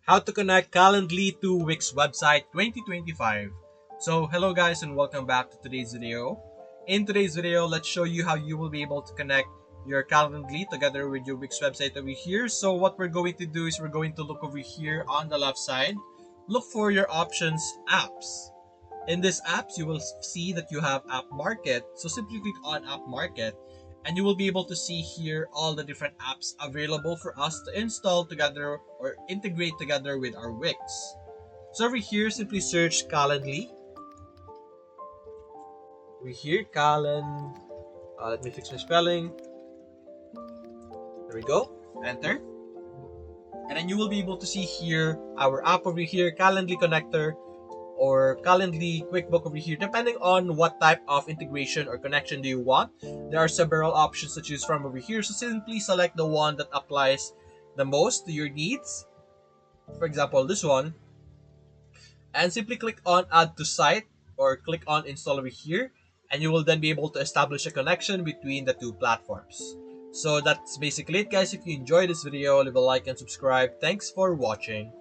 How to connect Calendly to Wix website 2025. So hello guys and welcome back to today's video. In today's video, let's show you how you will be able to connect your Calendly together with your Wix website over here. So what we're going to do is we're going to look over here on the left side. Look for your options apps. In this apps, you will see that you have App Market. So simply click on App Market and you will be able to see here all the different apps available for us to install together or integrate together with our Wix. So over here, simply search Calendly. Over here, let me fix my spelling. There we go. Enter. And then you will be able to see here our app over here, Calendly Connector, or Calendly QuickBook over here, depending on what type of integration or connection do you want. There are several options to choose from over here, so simply select the one that applies the most to your needs. For example, this one, and simply click on Add to Site or click on Install over here, and you will then be able to establish a connection between the two platforms. So that's basically it, guys. If you enjoyed this video, leave a like and subscribe. Thanks for watching.